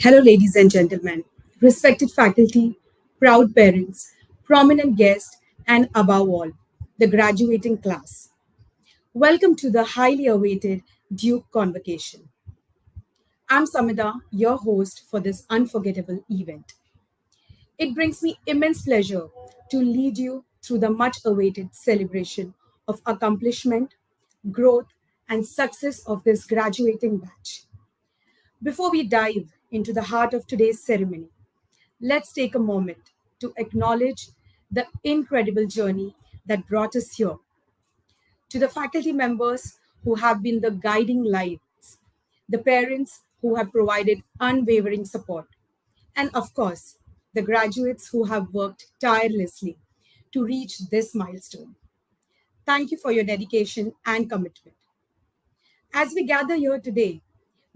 Hello, ladies and gentlemen, respected faculty, proud parents, prominent guests, and above all, the graduating class. Welcome to the highly awaited Duke Convocation. I'm Samida, your host for this unforgettable event. It brings me immense pleasure to lead you through the much awaited celebration of accomplishment, growth, and success of this graduating batch. Before we dive into the heart of today's ceremony, let's take a moment to acknowledge the incredible journey that brought us here. To the faculty members who have been the guiding lights, the parents who have provided unwavering support, and of course, the graduates who have worked tirelessly to reach this milestone. Thank you for your dedication and commitment. As we gather here today,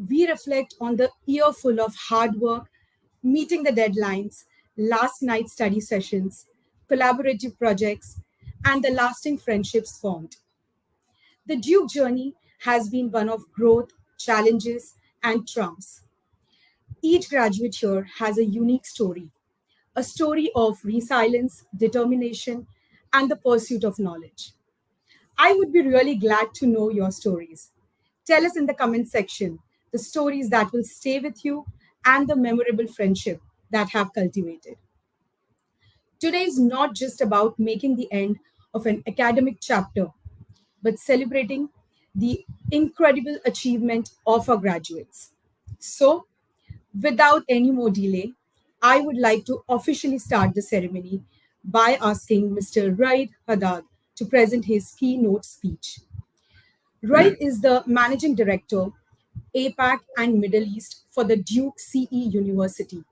we reflect on the year full of hard work, meeting the deadlines, last night study sessions, collaborative projects, and the lasting friendships formed. The Duke journey has been one of growth, challenges, and triumphs. Each graduate here has a unique story, a story of resilience, determination, and the pursuit of knowledge. I would be really glad to know your stories. Tell us in the comment section the stories that will stay with you and the memorable friendship that have cultivated. Today is not just about making the end of an academic chapter, but celebrating the incredible achievement of our graduates. So, without any more delay, I would like to officially start the ceremony by asking Mr. Raid Haddad to present his keynote speech. Raid is the Managing Director, APAC and Middle East for the Duke CE University.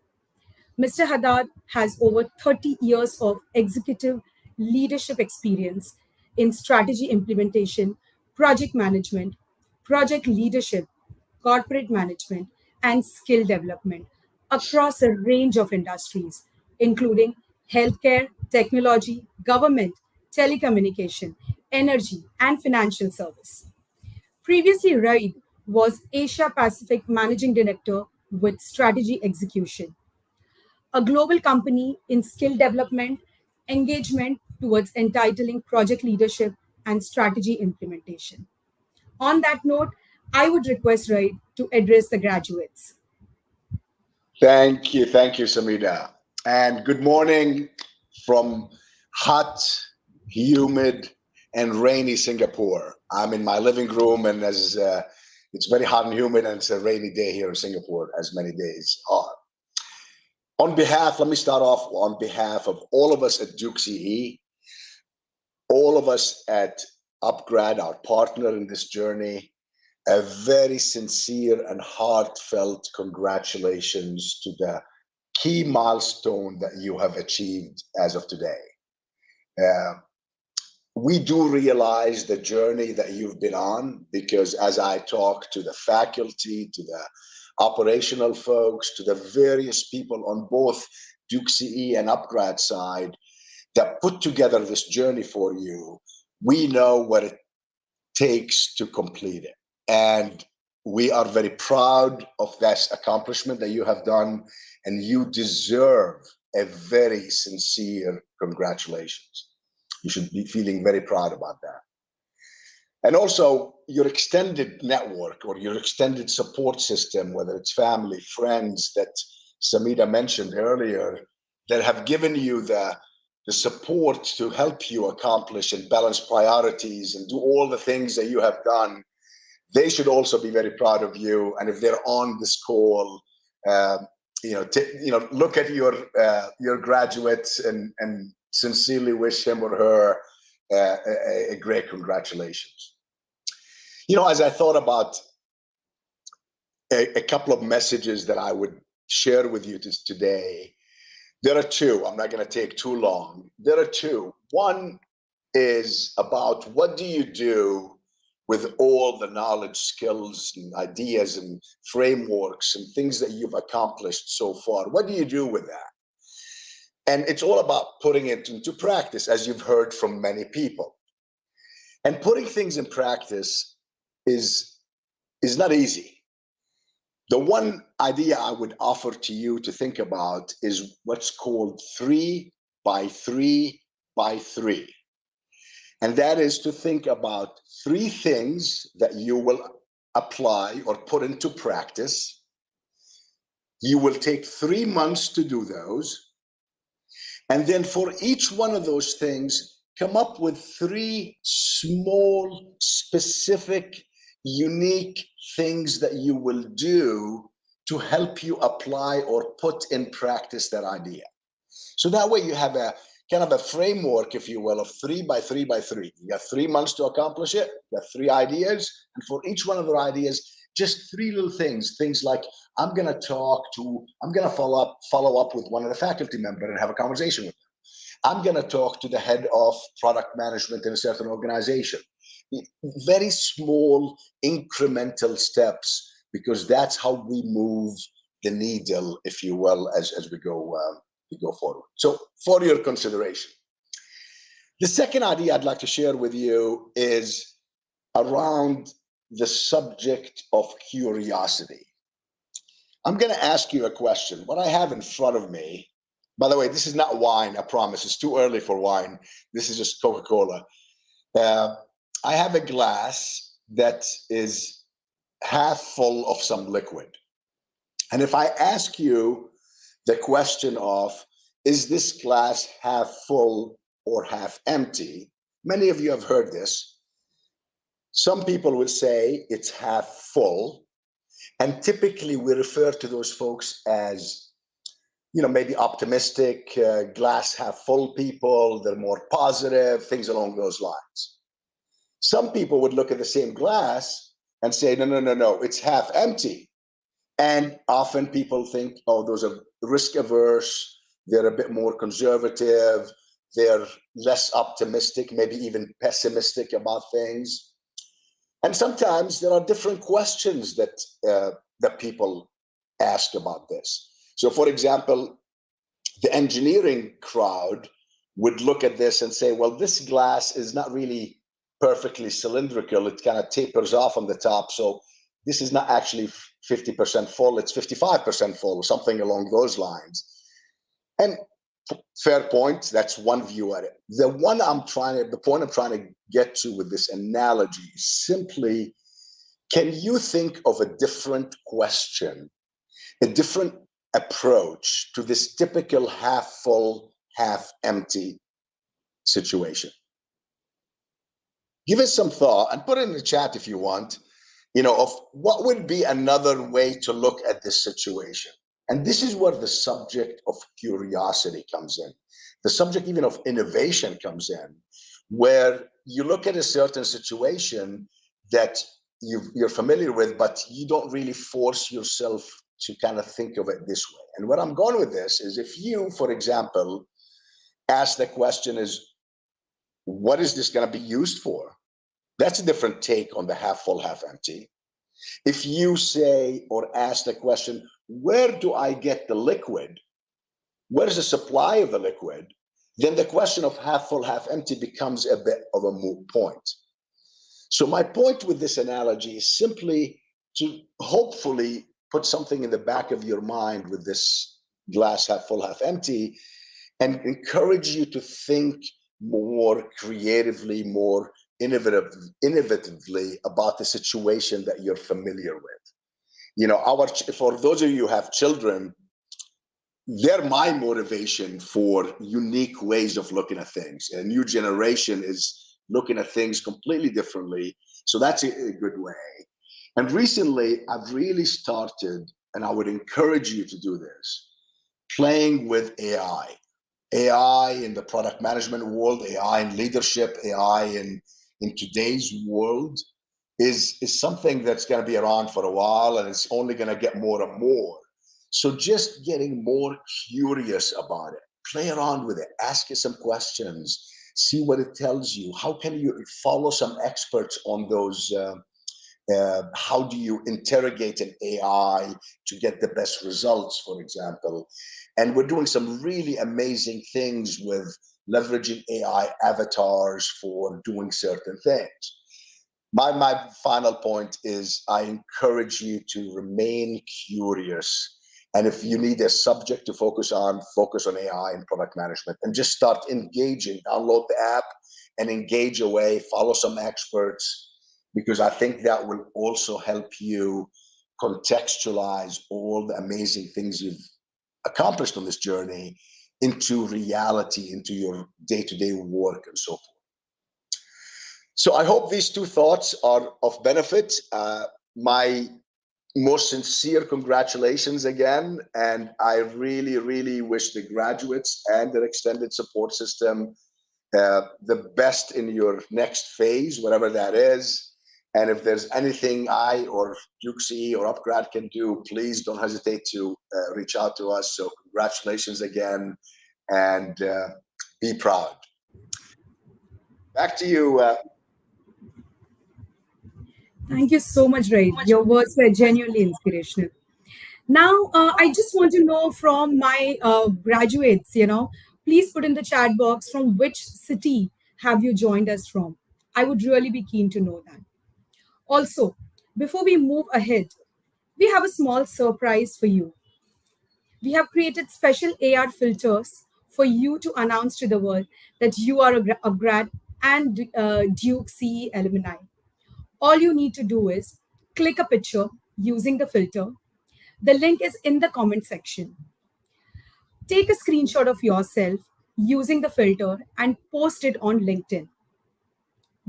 Mr. Haddad has over 30 years of executive leadership experience in strategy implementation, project management, project leadership, corporate management, and skill development across a range of industries, including healthcare, technology, government, telecommunication, energy, and financial service. Previously, Raid was Asia Pacific Managing Director with Strategy Execution, a global company in skill development, engagement towards entitling project leadership and strategy implementation. On that note, I would request Raid to address the graduates. Thank you, Samida. And good morning from hot, humid, and rainy Singapore. I'm in my living room, and as it's very hot and humid, and it's a rainy day here in Singapore, as many days are. Let me start off on behalf of all of us at Duke CE, all of us at upGrad, our partner in this journey, a very sincere and heartfelt congratulations to the key milestone that you have achieved as of today. Uh, we do realize the journey that you've been on because as I talk to the faculty, to the operational folks, to the various people on both Duke CE and upGrad side that put together this journey for you, we know what it takes to complete it. And we are very proud of this accomplishment that you have done, and you deserve a very sincere congratulations. You should be feeling very proud about that. And also your extended network or your extended support system, whether it's family, friends that Samida mentioned earlier, that have given you the support to help you accomplish and balance priorities and do all the things that you have done. They should also be very proud of you. And if they're on this call, look at your graduates and sincerely wish him or her a great congratulations. As I thought about a couple of messages that I would share with you today, there are two. I'm not going to take too long. There are two. One is about what do you do with all the knowledge, skills, and ideas and frameworks and things that you've accomplished so far? What do you do with that? And it's all about putting it into practice, as you've heard from many people. And putting things in practice is not easy. The one idea I would offer to you to think about is what's called 3 by 3 by 3. And that is to think about 3 things that you will apply or put into practice. You will take 3 months to do those. And then for each one of those things, come up with 3 small, specific, unique things that you will do to help you apply or put in practice that idea. So that way you have a kind of a framework, if you will, of 3 by 3 by 3. You got 3 months to accomplish it. You got 3 ideas. And for each one of the ideas, just 3 little things like I'm going to follow up with one of the faculty members and have a conversation with them. I'm going to talk to the head of product management in a certain organization. Very small incremental steps, because that's how we move the needle, if you will, as we go forward. So for your consideration. The second idea I'd like to share with you is around the subject of curiosity. I'm going to ask you a question. What I have in front of me, by the way, this is not wine, I promise. It's too early for wine. This is just Coca-Cola. I have a glass that is half full of some liquid. And if I ask you the question of, is this glass half full or half empty? Many of you have heard this. Some people would say it's half full. And typically we refer to those folks as, maybe optimistic, glass half full people. They're more positive, things along those lines. Some people would look at the same glass and say, no, it's half empty. And often people think, oh, those are risk averse. They're a bit more conservative. They're less optimistic, maybe even pessimistic about things. And sometimes there are different questions that people ask about this. So, for example, the engineering crowd would look at this and say, well, this glass is not really perfectly cylindrical. It kind of tapers off on the top. So this is not actually 50% full. It's 55% full, or something along those lines. And fair point. That's one view at it. The point I'm trying to get to with this analogy is simply, can you think of a different question, a different approach to this typical half full, half empty situation? Give it some thought and put it in the chat if you want, of what would be another way to look at this situation. And this is where the subject of curiosity comes in. The subject even of innovation comes in, where you look at a certain situation that you're familiar with, but you don't really force yourself to kind of think of it this way. And where I'm going with this is, if you, for example, ask the question is, what is this going to be used for? That's a different take on the half full, half empty. If you say or ask the question, where do I get the liquid? Where's the supply of the liquid? Then the question of half full, half empty becomes a bit of a moot point. So my point with this analogy is simply to hopefully put something in the back of your mind with this glass half full, half empty, and encourage you to think more creatively, more innovatively about the situation that you're familiar with. For those of you who have children, they're my motivation for unique ways of looking at things. A new generation is looking at things completely differently. So that's a good way. And recently, I've really started, and I would encourage you to do this, playing with AI. AI in the product management world, AI in leadership, AI in today's world is something that's going to be around for a while, and it's only going to get more and more. So just getting more curious about it, play around with it, ask it some questions, see what it tells you. How can you follow some experts on those? How do you interrogate an AI to get the best results, for example? And we're doing some really amazing things with leveraging AI avatars for doing certain things. My final point is I encourage you to remain curious. And if you need a subject to focus on AI and product management and just start engaging. Download the app and engage away, follow some experts, because I think that will also help you contextualize all the amazing things you've accomplished on this journey into reality, into your day-to-day work and so forth. So I hope these two thoughts are of benefit. My most sincere congratulations again. And I really, really wish the graduates and their extended support system the best in your next phase, whatever that is. And if there's anything I or Duxie or upGrad can do, please don't hesitate to reach out to us. So congratulations again, and be proud. Back to you. Thank you so much, Raid. Your words were genuinely inspirational. Now, I just want to know from my graduates, please put in the chat box from which city have you joined us from. I would really be keen to know that. Also, before we move ahead, we have a small surprise for you. We have created special AR filters for you to announce to the world that you are a grad and Duke CE alumni. All you need to do is click a picture using the filter. The link is in the comment section. Take a screenshot of yourself using the filter and post it on LinkedIn.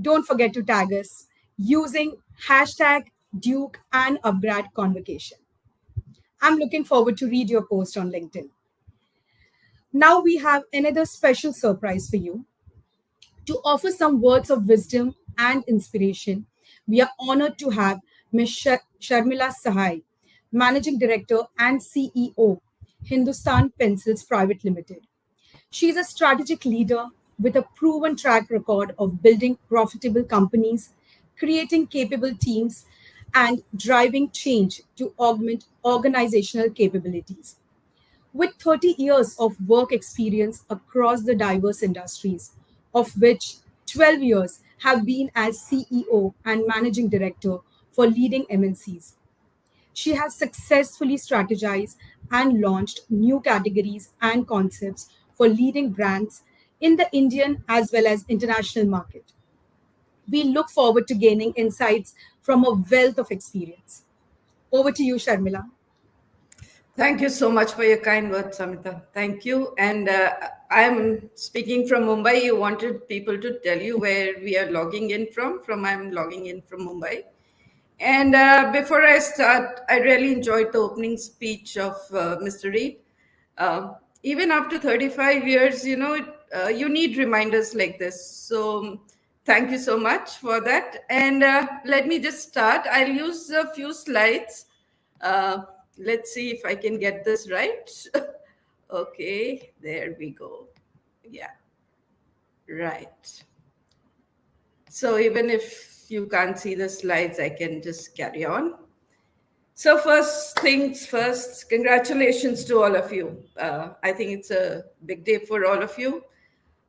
Don't forget to tag us using hashtag Duke and upGrad Convocation. I'm looking forward to read your post on LinkedIn. Now we have another special surprise for you. To offer some words of wisdom and inspiration, we are honored to have Ms. Sharmila Sahai, Managing Director and CEO, Hindustan Pencils Private Limited. She is a strategic leader with a proven track record of building profitable companies, creating capable teams, and driving change to augment organizational capabilities. With 30 years of work experience across the diverse industries, of which 12 years have been as CEO and Managing Director for leading MNCs. She has successfully strategized and launched new categories and concepts for leading brands in the Indian as well as international market. We look forward to gaining insights from a wealth of experience. Over to you, Sharmila. Thank you so much for your kind words, Samita. Thank you. And I'm speaking from Mumbai. You wanted people to tell you where we are logging in from. I'm logging in from Mumbai. And before I start, I really enjoyed the opening speech of Mr. Reed. Even after 35 years, you need reminders like this. So thank you so much for that. And let me just start. I'll use a few slides. Uh, let's see if I can get this right. Okay, there we go. Yeah, right. So even if you can't see the slides, I can just carry on. So first things first, congratulations to all of you. I think it's a big day for all of you.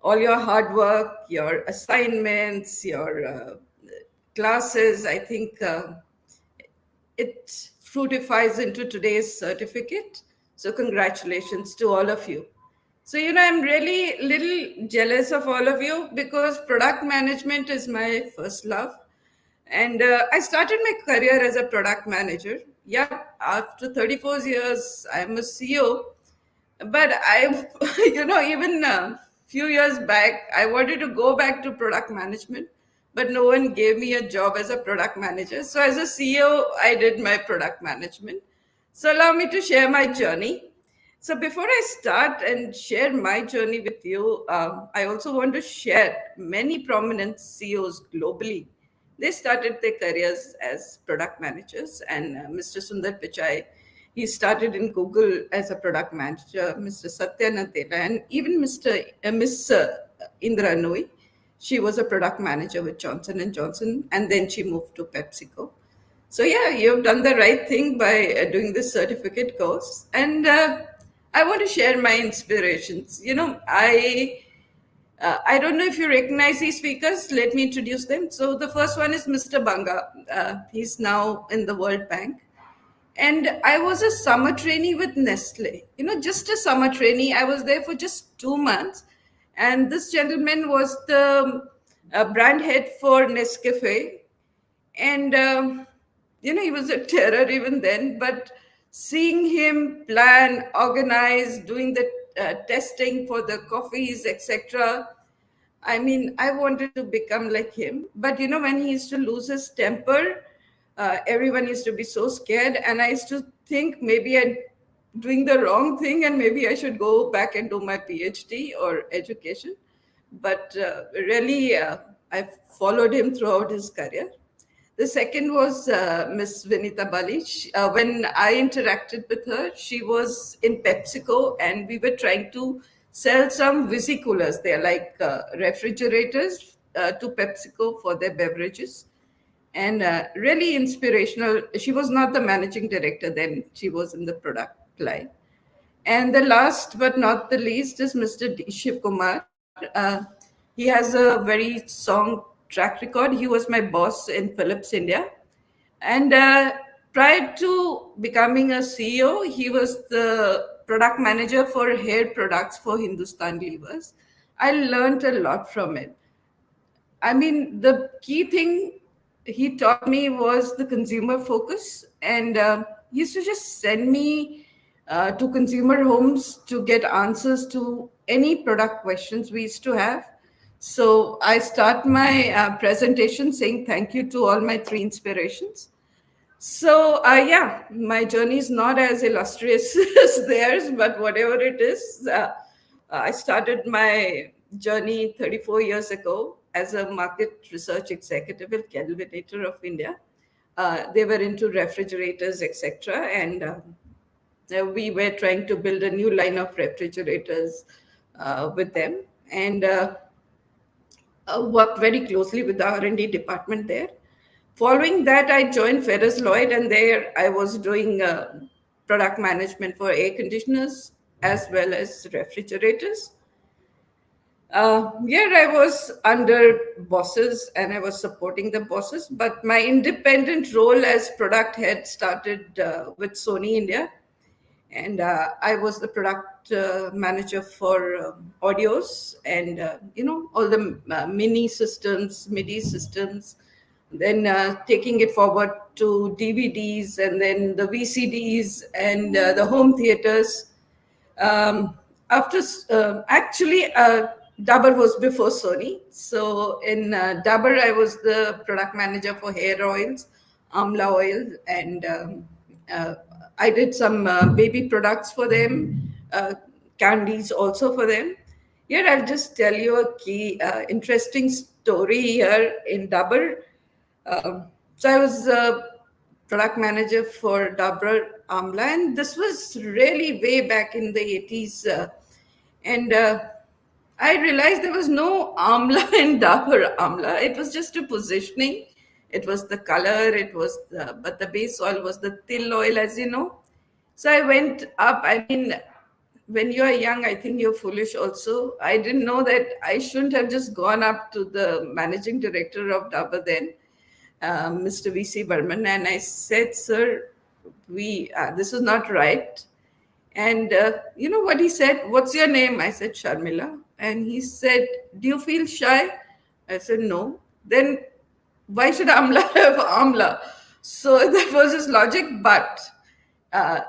All your hard work, your assignments, your classes, I think it fructifies into today's certificate. So congratulations to all of you. So, I'm really a little jealous of all of you because product management is my first love. And I started my career as a product manager. Yeah, after 34 years, I'm a CEO. But I, even a few years back, I wanted to go back to product management, but no one gave me a job as a product manager. So as a CEO, I did my product management. So allow me to share my journey. So before I start and share my journey with you, I also want to share many prominent CEOs globally. They started their careers as product managers, and Mr. Sundar Pichai, he started in Google as a product manager. Mr. Satya Nadella, and even Miss Indra Nooyi, she was a product manager with Johnson and Johnson, and then she moved to PepsiCo. So yeah, you've done the right thing by doing this certificate course. And I want to share my inspirations. I don't know if you recognize these speakers. Let me introduce them. So the first one is Mr. Banga. He's now in the World Bank. And I was a summer trainee with Nestle, just a summer trainee. I was there for just 2 months. And this gentleman was the brand head for Nescafe. And, he was a terror even then. But seeing him plan, organize, doing the testing for the coffees, etc., I mean, I wanted to become like him. But when he used to lose his temper, everyone used to be so scared. And I used to think maybe I'm doing the wrong thing and maybe I should go back and do my PhD or education. But really, I followed him throughout his career. The second was Miss Vinita Bali. When I interacted with her, she was in PepsiCo and we were trying to sell some visi-coolers. They're like refrigerators to PepsiCo for their beverages. And really inspirational. She was not the managing director then, she was in the product line. And the last but not the least is Mr. Shiv Kumar. He has a very strong track record. He was my boss in Philips India. And prior to becoming a CEO, he was the product manager for hair products for Hindustan Levers. I learned a lot from it. I mean, the key thing he taught me was the consumer focus. And he used to just send me to consumer homes to get answers to any product questions we used to have. So I start my presentation saying thank you to all my three inspirations. So yeah, my journey is not as illustrious as theirs, but whatever it is, I started my journey 34 years ago as a market research executive at Kelvinator of India. They were into refrigerators, etc., and we were trying to build a new line of refrigerators with them, and worked very closely with the R&D department there. Following that, I joined Ferris Lloyd, and there I was doing product management for air conditioners as well as refrigerators. Here I was under bosses and I was supporting the bosses, but my independent role as product head started with Sony India. And I was the product manager for audios and, all the mini systems, MIDI systems, then taking it forward to DVDs and then the VCDs and the home theaters. After actually, Dabur was before Sony. So in Dabur, I was the product manager for hair oils, Amla oil, and I did some baby products for them, candies also for them. Here, I'll just tell you a key interesting story here in Dabur. So I was product manager for Dabur Amla, and this was really way back in the 80s. And I realized there was no Amla in Dabur Amla. It was just a positioning. It was the color, but the base oil was the til oil, as you know. So I went up. I mean, when you're young, I think you're foolish also. I didn't know that I shouldn't have just gone up to the managing director of Dabur then, Mr. V.C. Burman, and I said, sir, this is not right. And you know what he said? What's your name? I said, Sharmila. And he said, do you feel shy? I said, no. Then why should Amla have Amla? So that was his logic. But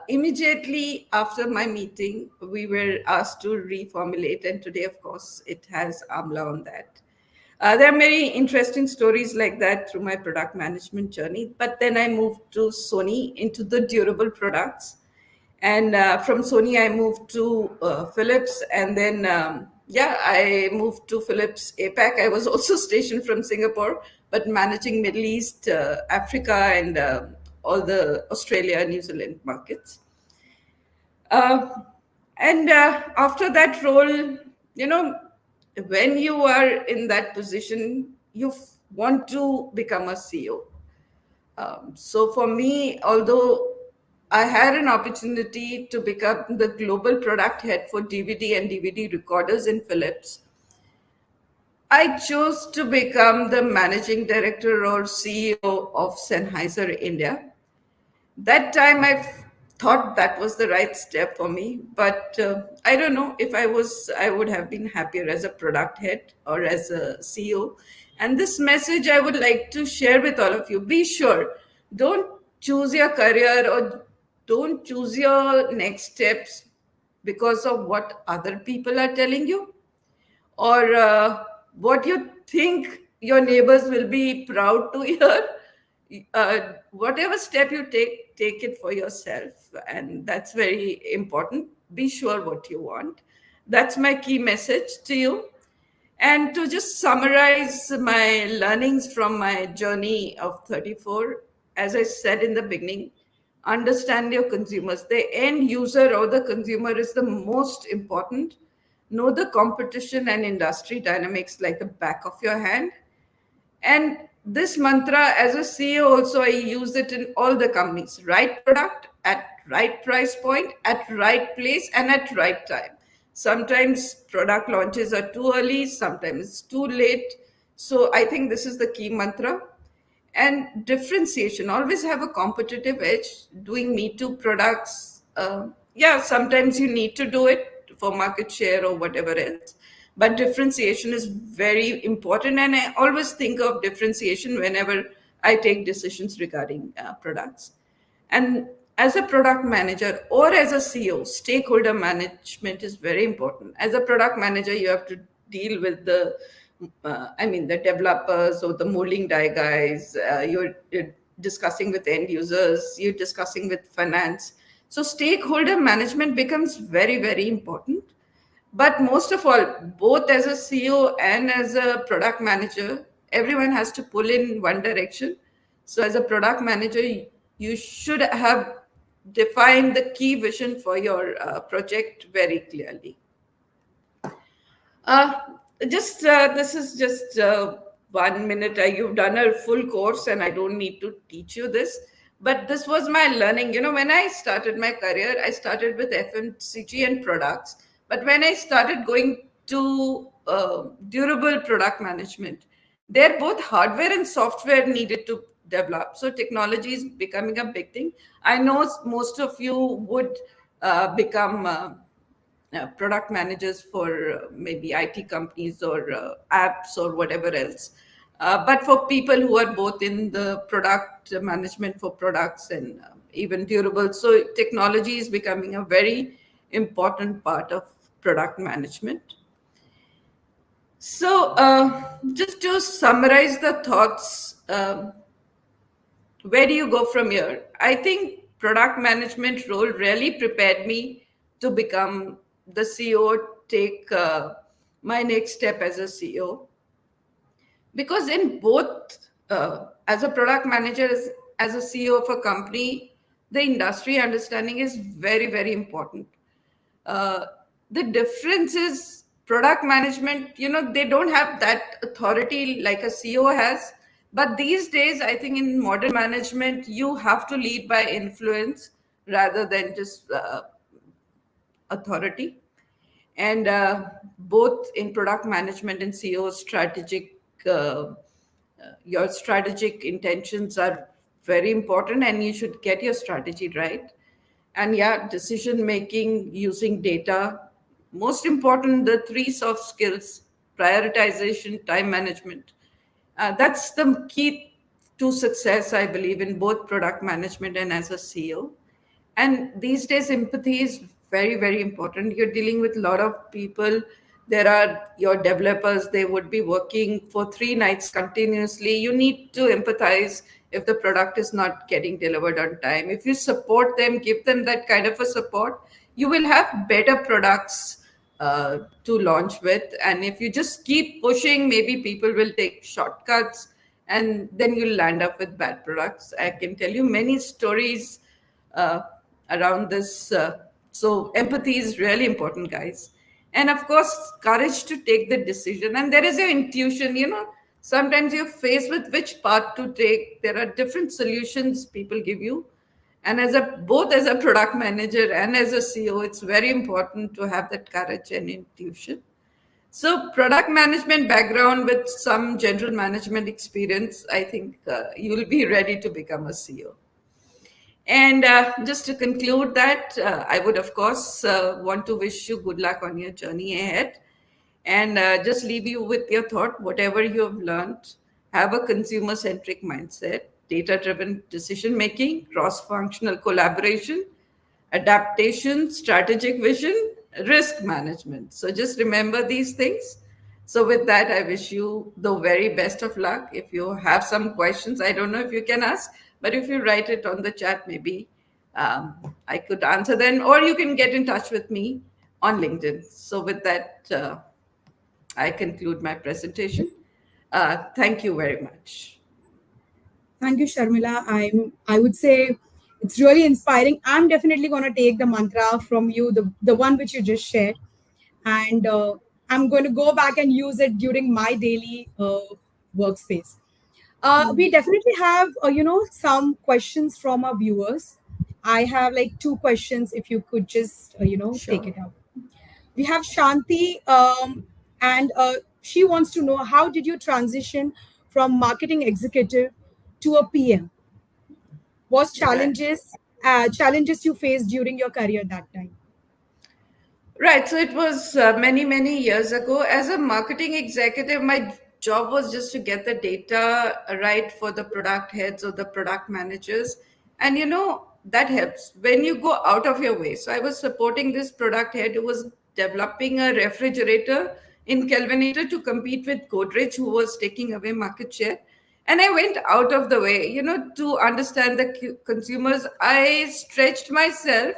immediately after my meeting, we were asked to reformulate. And today, of course, it has Amla on that. There are many interesting stories like that through my product management journey. But then I moved to Sony into the durable products. And from Sony, I moved to Philips. And then, I moved to Philips APAC. I was also stationed from Singapore, but managing Middle East, Africa, and all the Australia, New Zealand markets. And after that role, when you are in that position, you want to become a CEO. So for me, although I had an opportunity to become the global product head for DVD and DVD recorders in Philips, I chose to become the managing director or CEO of Sennheiser India. That time thought that was the right step for me, but I don't know if I would have been happier as a product head or as a CEO. And this message I would like to share with all of you: be sure, don't choose your career or don't choose your next steps because of what other people are telling you, or what you think your neighbors will be proud to hear. Whatever step you take it for yourself, and that's very important. Be sure what you want. That's my key message to you. And to just summarize my learnings from my journey of 34, as I said in the beginning, understand your consumers. The end user or the consumer is the most important. Know the competition and industry dynamics like the back of your hand. And this mantra, as a CEO, also I use it in all the companies: right product at right price point, at right place, and at right time. Sometimes product launches are too early, sometimes it's too late. So I think this is the key mantra. And differentiation, always have a competitive edge. Doing me too products, yeah, sometimes you need to do it for market share or whatever else, but differentiation is very important, and I always think of differentiation whenever I take decisions regarding products. And as a product manager or as a CEO, stakeholder management is very important. As a product manager, you have to deal with the developers or the molding die guys. You're discussing with end users. You're discussing with finance. So stakeholder management becomes very, very important. But most of all, both as a CEO and as a product manager, everyone has to pull in one direction. So as a product manager, you should have defined the key vision for your project very clearly. Uh, just This is just 1 minute. You've done a full course, and I don't need to teach you this. But this was my learning. When I started my career, I started with FMCG and products. But when I started going to durable product management, there both hardware and software needed to develop. So technology is becoming a big thing. I know most of you would become product managers for maybe IT companies or apps or whatever else. But for people who are both in the product management for products and even durable, so technology is becoming a very important part of product management. So, just to summarize the thoughts, where do you go from here? I think product management role really prepared me to become the CEO, take my next step as a CEO. Because in both, as a product manager, as a CEO of a company, the industry understanding is very, very important. uh, the difference is product management, they don't have that authority like a CEO has. But these days, I think in modern management, you have to lead by influence rather than just authority. And both in product management and CEO, your strategic intentions are very important, and you should get your strategy right. And yeah, decision making using data, most important, the three soft skills: prioritization, time management. That's the key to success, I believe, in both product management and as a CEO. And these days, empathy is very, very important. You're dealing with a lot of people. There are your developers, they would be working for 3 nights continuously. You need to empathize if the product is not getting delivered on time. If you support them, give them that kind of a support, you will have better products to launch with. And if you just keep pushing, maybe people will take shortcuts, and then you'll land up with bad products. I can tell you many stories uh, around this. So empathy is really important, guys. And of course, courage to take the decision. And there is your intuition. Sometimes you're faced with which path to take. There are different solutions people give you. And both as a product manager and as a CEO, it's very important to have that courage and intuition. So, product management background with some general management experience, I think you will be ready to become a CEO. And just to conclude that, I would, of course, want to wish you good luck on your journey ahead and just leave you with your thought whatever you have learned, have a consumer centric mindset, data driven decision making, cross functional collaboration, adaptation, strategic vision, risk management. So just remember these things. So, with that, I wish you the very best of luck. If you have some questions, I don't know if you can ask, but if you write it on the chat, maybe I could answer them, or you can get in touch with me on LinkedIn. So, with that, I conclude my presentation. Thank you very much. Thank you, Sharmila. I would say it's really inspiring. I'm definitely gonna take the mantra from you, the one which you just shared, and I'm going to go back and use it during my daily workspace. We definitely have some questions from our viewers. I have like two questions. If you could just take Sure. it out. We have Shanti, and she wants to know, how did you transition from marketing executive to a PM? Was Right. challenges you faced during your career that time? Right. So it was many, many years ago. As a marketing executive, my job was just to get the data right for the product heads or the product managers. And that helps when you go out of your way. So I was supporting this product head who was developing a refrigerator in Kelvinator to compete with Godrej, who was taking away market share. And I went out of the way, to understand the consumers. I stretched myself,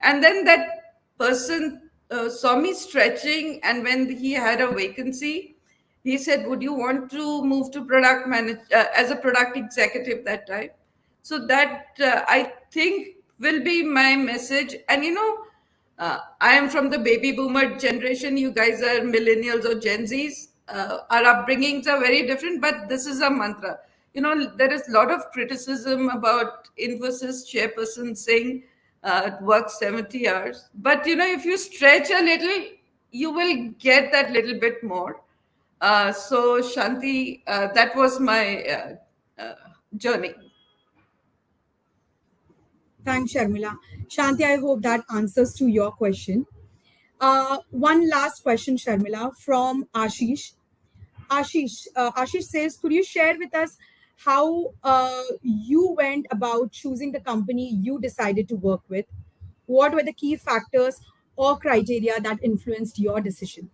and then that person saw me stretching, and when he had a vacancy, he said, would you want to move to product manage as a product executive that time? So that I think will be my message. And I am from the baby boomer generation. You guys are millennials or Gen Zs. Our upbringings are very different, but this is a mantra. There is a lot of criticism about Infosys chairperson saying it works 70 hours. But if you stretch a little, you will get that little bit more. So, Shanti, that was my journey. Thanks, Sharmila. Shanti, I hope that answers to your question. One last question, Sharmila, from Ashish. Ashish says, could you share with us how you went about choosing the company you decided to work with? What were the key factors or criteria that influenced your decision?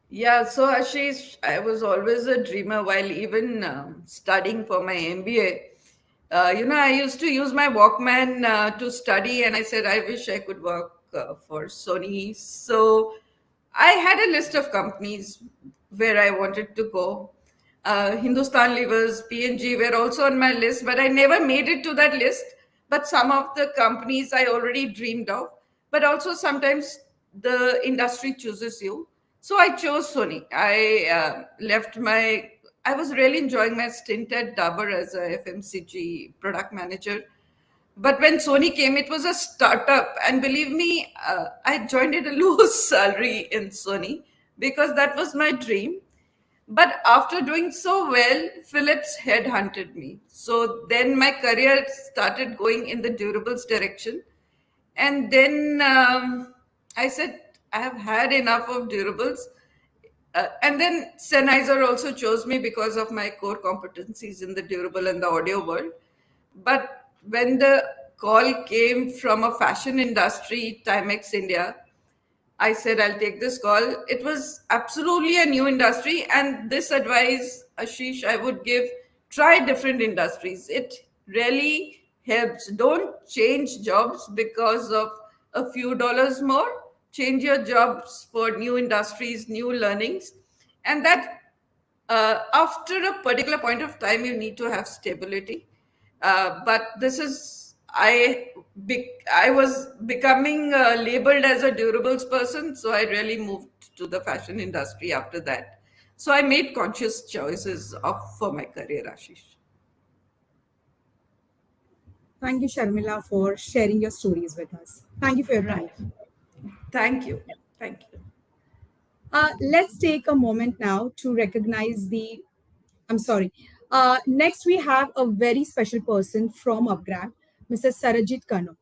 Yeah, so Ashish, I was always a dreamer while even studying for my MBA. I used to use my Walkman to study, and I said, I wish I could work for Sony. So I had a list of companies where I wanted to go. Hindustan Levers, P&G were also on my list, but I never made it to that list. But some of the companies I already dreamed of, but also sometimes the industry chooses you. So I chose Sony. I was really enjoying my stint at Dabur as a FMCG product manager. But when Sony came, it was a startup. And believe me, I joined at a low salary in Sony because that was my dream. But after doing so well, Philips headhunted me. So then my career started going in the durables direction. And then I said, I have had enough of durables. And then Sennheiser also chose me because of my core competencies in the durable and the audio world. But when the call came from a fashion industry, Timex India, I said, I'll take this call. It was absolutely a new industry. And this advice, Ashish, I would give, try different industries. It really helps. Don't change jobs because of a few dollars more. Change your jobs for new industries, new learnings. And that after a particular point of time, you need to have stability. But this is I was becoming labeled as a durables person, so I really moved to the fashion industry after that. So I made conscious choices for my career, Ashish. Thank you, Sharmila, for sharing your stories with us. Thank you for your time. Right. Thank you. Thank you. Let's take a moment now to recognize the. I'm sorry. Next, we have a very special person from upGrad, Mrs. Sarajit Kano.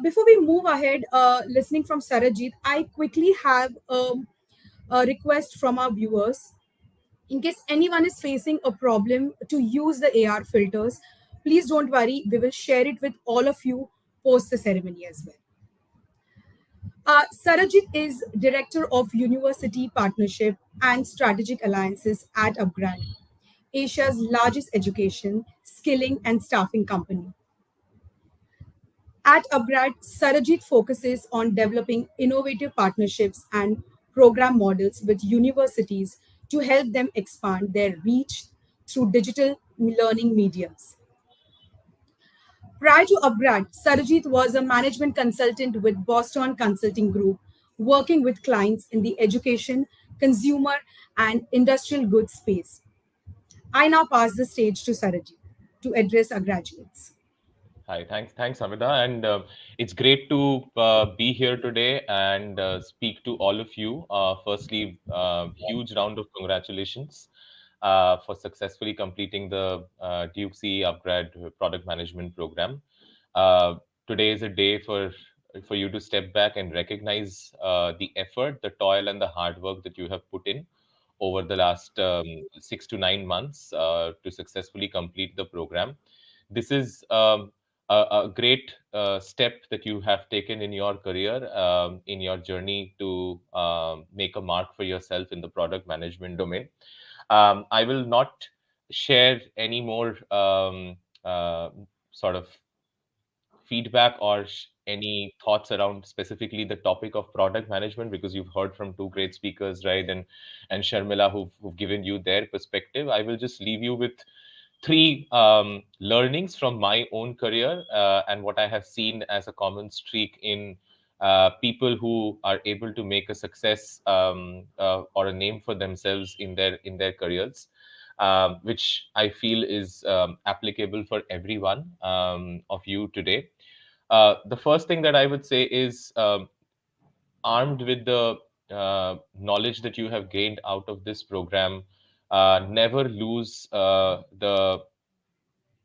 Before we move ahead, listening from Sarajit, I quickly have a request from our viewers. In case anyone is facing a problem to use the AR filters, please don't worry. We will share it with all of you post the ceremony as well. Sarajit is Director of University Partnership and Strategic Alliances at upGrad, Asia's largest education, skilling, and staffing company. At upGrad, Sarajit focuses on developing innovative partnerships and program models with universities to help them expand their reach through digital learning mediums. Prior to upGrad, Sarajit was a management consultant with Boston Consulting Group, working with clients in the education, consumer, and industrial goods space. I now pass the stage to Sarajit to address our graduates. Hi, thanks, Amida, and it's great to be here today and speak to all of you. Firstly, huge round of congratulations for successfully completing the Duke CE upgrad product management program. Uh, Today is a day for you to step back and recognize the effort, the toil, and the hard work that you have put in over the last 6 to 9 months to successfully complete the program. This is a great step that you have taken in your career, in your journey to make a mark for yourself in the product management domain. I will not share any more sort of feedback or any thoughts around specifically the topic of product management, because you've heard from two great speakers, right? And Sharmila, who've given you their perspective. I will just leave you with three learnings from my own career and what I have seen as a common streak in people who are able to make a success or a name for themselves in their careers, which I feel is applicable for everyone of you today. The first thing that I would say is, armed with the knowledge that you have gained out of this program, never lose the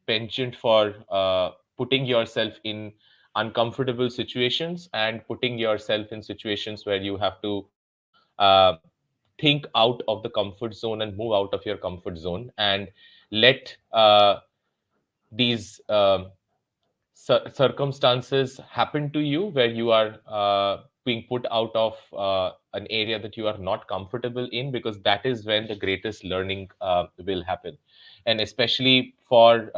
penchant for putting yourself in uncomfortable situations and putting yourself in situations where you have to think out of the comfort zone and move out of your comfort zone and let these circumstances happen to you where you are being put out of an area that you are not comfortable in, because that is when the greatest learning will happen. And especially for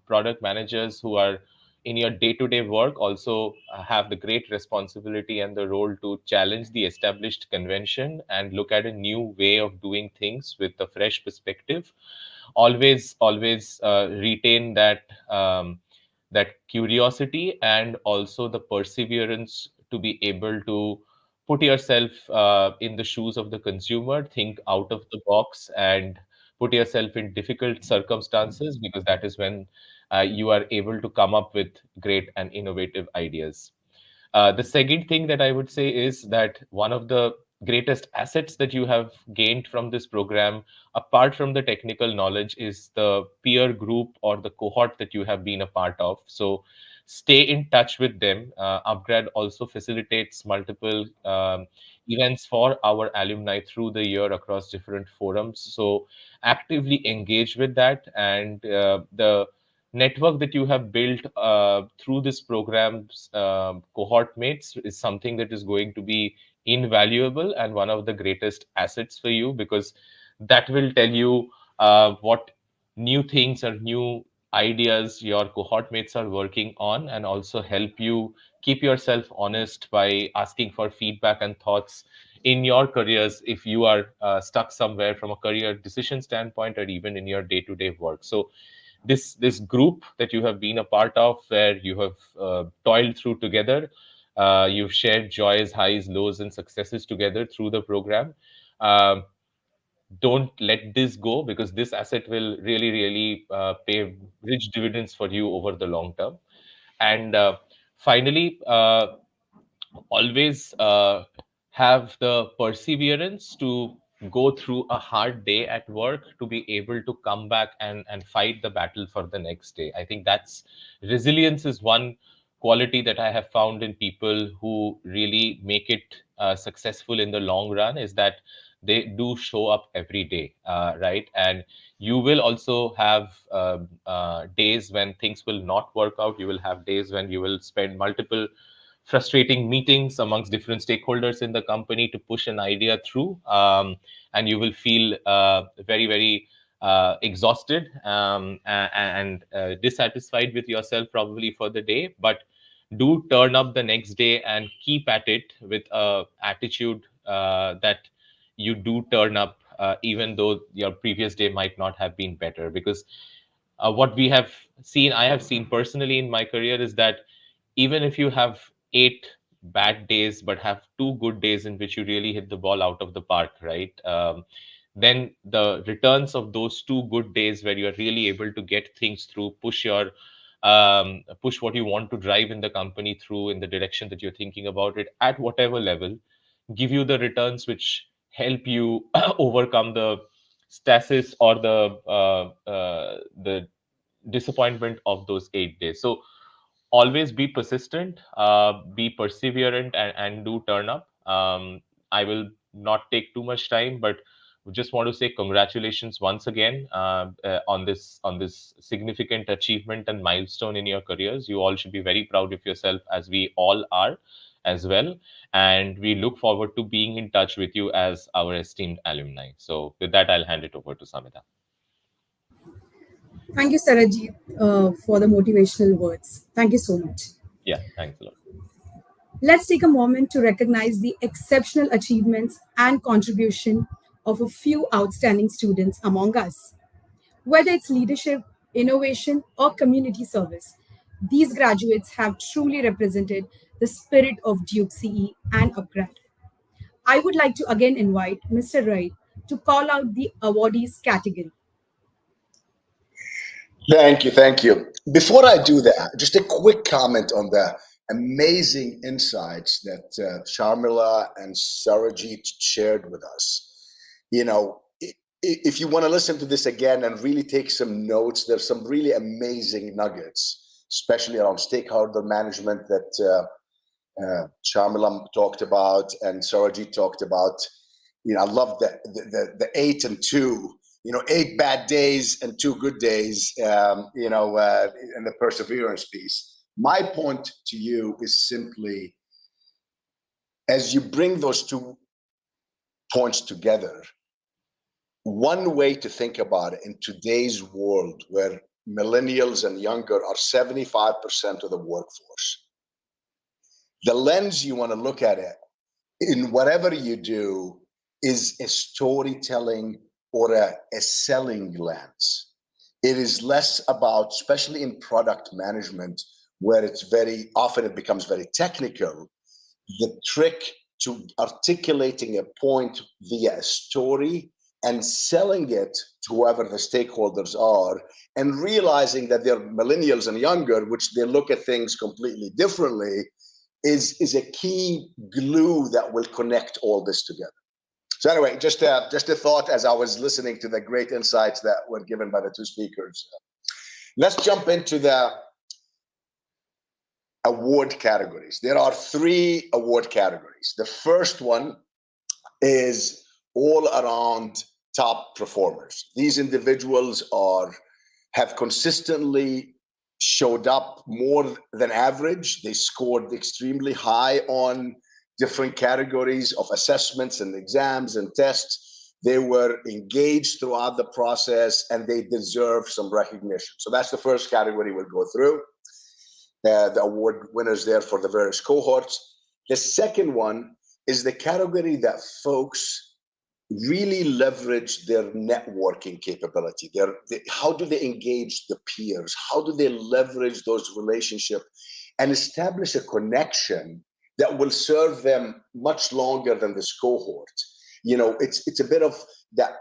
product managers who are in your day-to-day work, also have the great responsibility and the role to challenge the established convention and look at a new way of doing things with a fresh perspective. Always retain that curiosity and also the perseverance to be able to put yourself in the shoes of the consumer, think out of the box, and put yourself in difficult circumstances, because that is when you are able to come up with great and innovative ideas. The second thing that I would say is that one of the greatest assets that you have gained from this program, apart from the technical knowledge, is the peer group or the cohort that you have been a part of. So stay in touch with them. upGrad also facilitates multiple events for our alumni through the year across different forums. So actively engage with that, and the network that you have built through this program's cohort mates is something that is going to be invaluable and one of the greatest assets for you, because that will tell you what new things or new ideas your cohort mates are working on, and also help you keep yourself honest by asking for feedback and thoughts in your careers if you are stuck somewhere from a career decision standpoint or even in your day-to-day work. So this group that you have been a part of, where you have toiled through together, you've shared joys, highs, lows, and successes together through the program. Um, don't let this go, because this asset will really pay rich dividends for you over the long term. And finally, always have the perseverance to go through a hard day at work to be able to come back and fight the battle for the next day. I think that's resilience is one quality that I have found in people who really make it successful in the long run, is that they do show up every day, right? And you will also have days when things will not work out. You will have days when you will spend multiple frustrating meetings amongst different stakeholders in the company to push an idea through, and you will feel very, very exhausted and dissatisfied with yourself probably for the day. But do turn up the next day and keep at it with a attitude that you do turn up, even though your previous day might not have been better. Because what we have seen, I have seen personally in my career, is that even if you have 8 bad days but have 2 good days in which you really hit the ball out of the park, right? Then the returns of those 2 good days where you're really able to get things through, push what you want to drive in the company through in the direction that you're thinking about it at whatever level, give you the returns which help you overcome the stasis or the disappointment of those 8 days. So always be persistent, be perseverant, and do turn up. I will not take too much time, but we just want to say congratulations once again on this significant achievement and milestone in your careers. You all should be very proud of yourself, as we all are as well. And we look forward to being in touch with you as our esteemed alumni. So with that, I'll hand it over to Samita. Thank you, Sarajit, for the motivational words. Thank you so much. Yeah, thanks a lot. Let's take a moment to recognize the exceptional achievements and contribution of a few outstanding students among us. Whether it's leadership, innovation, or community service, these graduates have truly represented the spirit of Duke CE and upGrad. I would like to again invite Mr. Rai to call out the awardees category. Thank you, thank you. Before I do that, just a quick comment on the amazing insights that Sharmila and Sarajit shared with us. You know, if you want to listen to this again and really take some notes, there's some really amazing nuggets, especially around stakeholder management that Sharmila talked about and Sarajit talked about. You know, I love the 8 and 2. You know, 8 bad days and 2 good days. And the perseverance piece. My point to you is simply, as you bring those 2 points together, one way to think about it in today's world, where millennials and younger are 75% of the workforce, the lens you want to look at it in whatever you do is a storytelling or a selling lens. It is less about, especially in product management, where it's very often it becomes very technical, the trick to articulating a point via a story and selling it to whoever the stakeholders are, and realizing that they're millennials and younger, which they look at things completely differently, is a key glue that will connect all this together. So anyway, just a thought as I was listening to the great insights that were given by the 2 speakers. Let's jump into the award categories. There are 3 award categories. The first one is all around top performers. These individuals have consistently showed up more than average. They scored extremely high on different categories of assessments and exams and tests. They were engaged throughout the process and they deserve some recognition. So that's the first category we'll go through. The award winners there for the various cohorts. The second one is the category that folks really leverage their networking capability. How do they engage the peers? How do they leverage those relationships and establish a connection that will serve them much longer than this cohort? You know, it's a bit of that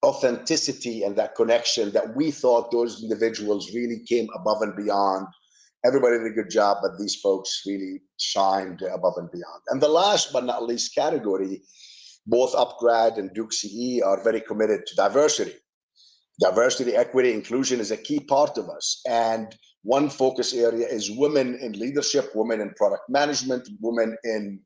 authenticity and that connection that we thought those individuals really came above and beyond everybody did a good job, but these folks really shined above and beyond. And the last but not least category, both upGrad and Duke CE are very committed to diversity. Diversity, equity, inclusion is a key part of us. And one focus area is women in leadership, women in product management, women in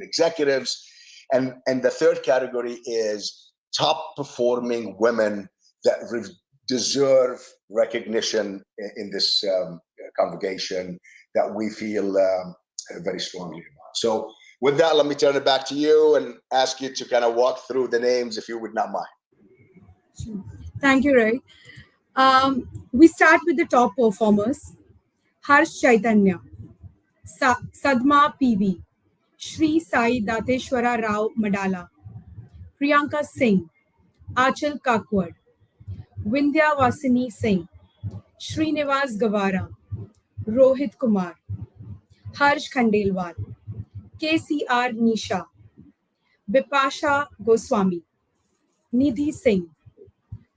executives. And the third category is top performing women that deserve recognition in this convocation that we feel very strongly about. So with that, let me turn it back to you and ask you to kind of walk through the names, if you would not mind. Sure. Thank you, Ray. We start with the top performers. Harsh Chaitanya, Sadma PV, Shri Sai Dateshwara Rao Madala, Priyanka Singh, Achal Kakwad, Vindhya Vasini Singh, Srinivas Gavara, Rohit Kumar, Harsh Khandelwal, KCR Nisha, Bipasha Goswami, Nidhi Singh,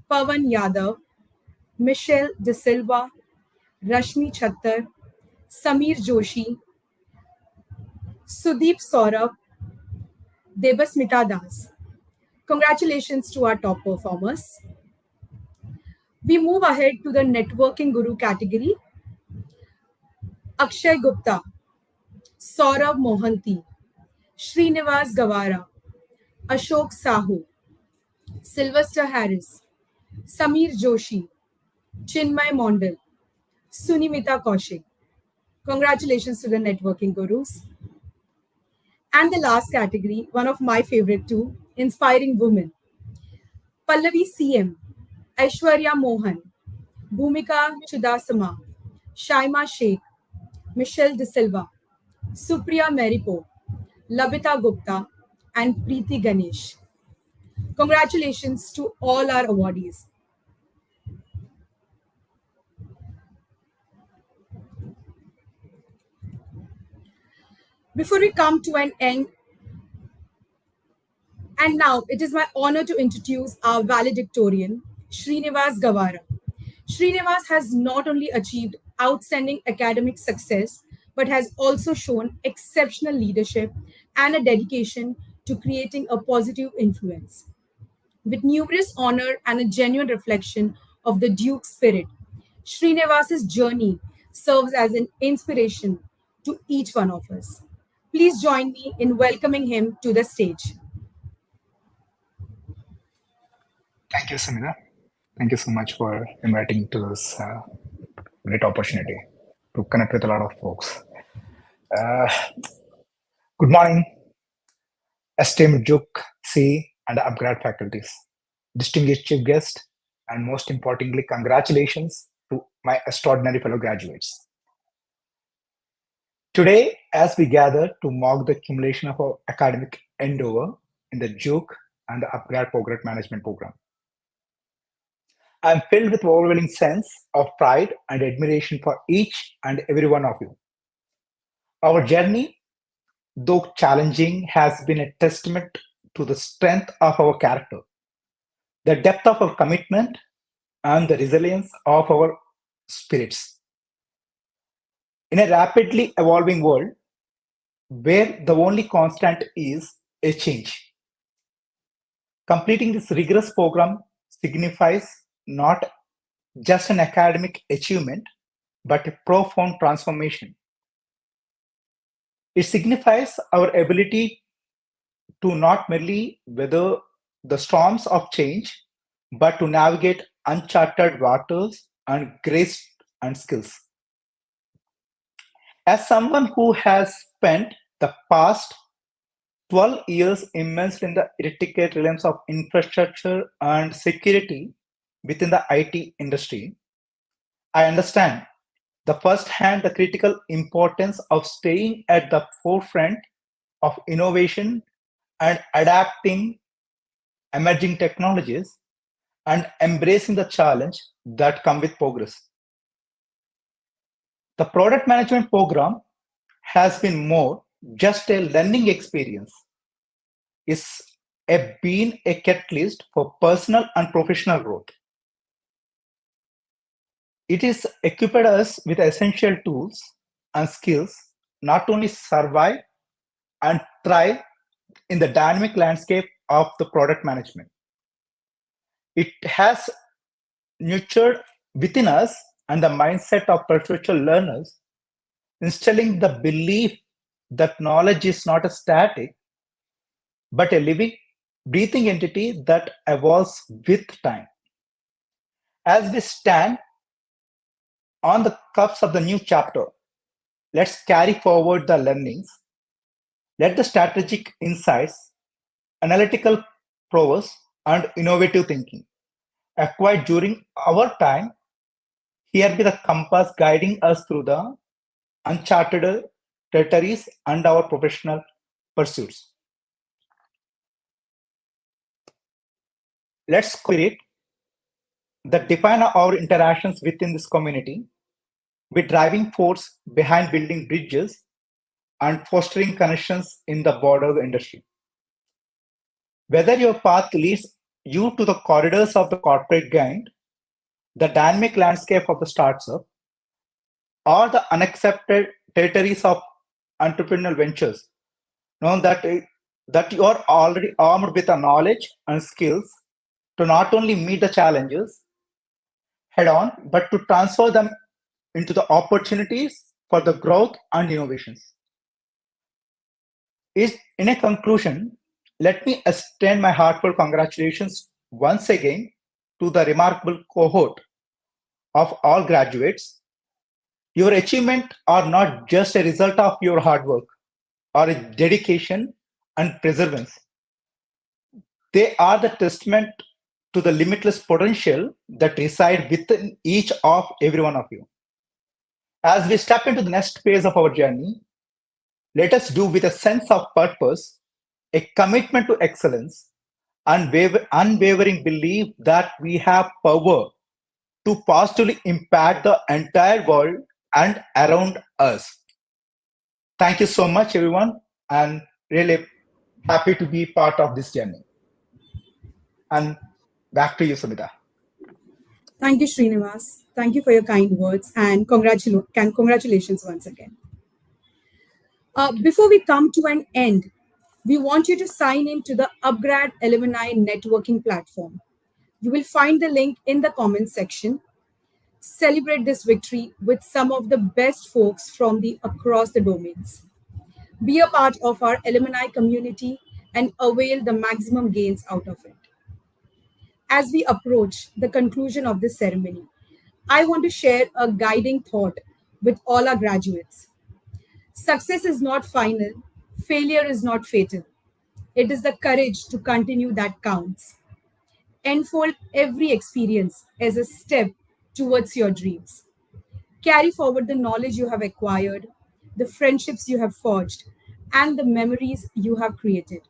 Pavan Yadav, Michelle De Silva, Rashmi Chattar, Samir Joshi, Sudeep Saurabh, Debasmita Das. Congratulations to our top performers. We move ahead to the Networking Guru category. Akshay Gupta, Saurabh Mohanty, Srinivas Gavara, Ashok Sahu, Sylvester Harris, Samir Joshi, Chinmay Mondal, Sunimita Kaushik. Congratulations to the Networking Gurus. And the last category, one of my favorite too, Inspiring Women. Pallavi CM, Aishwarya Mohan, Bhumika Chudasama, Shaima Sheikh, Michelle De Silva, Supriya Meripo, Labita Gupta, and Preeti Ganesh. Congratulations to all our awardees. Before we come to an end, and now it is my honor to introduce our valedictorian, Srinivas Gavara. Srinivas has not only achieved outstanding academic success, but has also shown exceptional leadership and a dedication to creating a positive influence. With numerous honor and a genuine reflection of the Duke spirit, Srinivas's journey serves as an inspiration to each one of us. Please join me in welcoming him to the stage. Thank you, Samira. Thank you so much for inviting me to this great opportunity to connect with a lot of folks. Uh, Good morning, esteemed Duke, C, and upGrad faculties, distinguished chief guest, and most importantly, congratulations to my extraordinary fellow graduates. Today, as we gather to mark the accumulation of our academic endeavor in the Duke and the upGrad Program Management Program, I'm filled with overwhelming sense of pride and admiration for each and every one of you. Our journey, though challenging, has been a testament to the strength of our character, the depth of our commitment, and the resilience of our spirits. In a rapidly evolving world, where the only constant is a change, completing this rigorous program signifies not just an academic achievement, but a profound transformation. It signifies our ability to not merely weather the storms of change, but to navigate uncharted waters and grace and skills. As someone who has spent the past 12 years immersed in the intricate realms of infrastructure and security within the IT industry, I understand firsthand the critical importance of staying at the forefront of innovation and adapting emerging technologies and embracing the challenge that come with progress. The product management program has been more just a learning experience. It's been a catalyst for personal and professional growth. It is equipped us with essential tools and skills not only survive and thrive in the dynamic landscape of the product management. It has nurtured within us and the mindset of perpetual learners, instilling the belief that knowledge is not a static, but a living, breathing entity that evolves with time. As we stand on the cups of the new chapter, let's carry forward the learnings. Let the strategic insights, analytical prowess, and innovative thinking acquired during our time here be the compass guiding us through the uncharted territories and our professional pursuits. Let's spirit that define our interactions within this community with driving force behind building bridges and fostering connections in the broader industry. Whether your path leads you to the corridors of the corporate grind, the dynamic landscape of the startup, or the unaccepted territories of entrepreneurial ventures, know that you are already armed with the knowledge and skills to not only meet the challenges head on, but to transfer them into the opportunities for the growth and innovations. In a conclusion, let me extend my heartfelt congratulations once again to the remarkable cohort of all graduates. Your achievements are not just a result of your hard work or a dedication and perseverance. They are the testament to the limitless potential that reside within each of every one of you. As we step into the next phase of our journey, let us do with a sense of purpose, a commitment to excellence, and unwavering belief that we have power to positively impact the entire world and around us. Thank you so much, everyone, and really happy to be part of this journey. And back to you, Samita. Thank you, Srinivas. Thank you for your kind words and congratulations once again. Before we come to an end, we want you to sign in to the upGrad Alumni Networking platform. You will find the link in the comments section. Celebrate this victory with some of the best folks from the across the domains. Be a part of our alumni community and avail the maximum gains out of it. As we approach the conclusion of this ceremony, I want to share a guiding thought with all our graduates. Success is not final, failure is not fatal. It is the courage to continue that counts. Enfold every experience as a step towards your dreams. Carry forward the knowledge you have acquired, the friendships you have forged, and the memories you have created.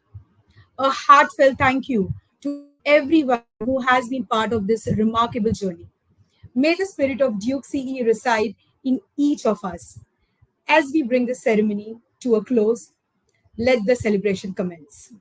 A heartfelt thank you to everyone who has been part of this remarkable journey. May the spirit of Duke CE reside in each of us. As we bring the ceremony to a close, let the celebration commence.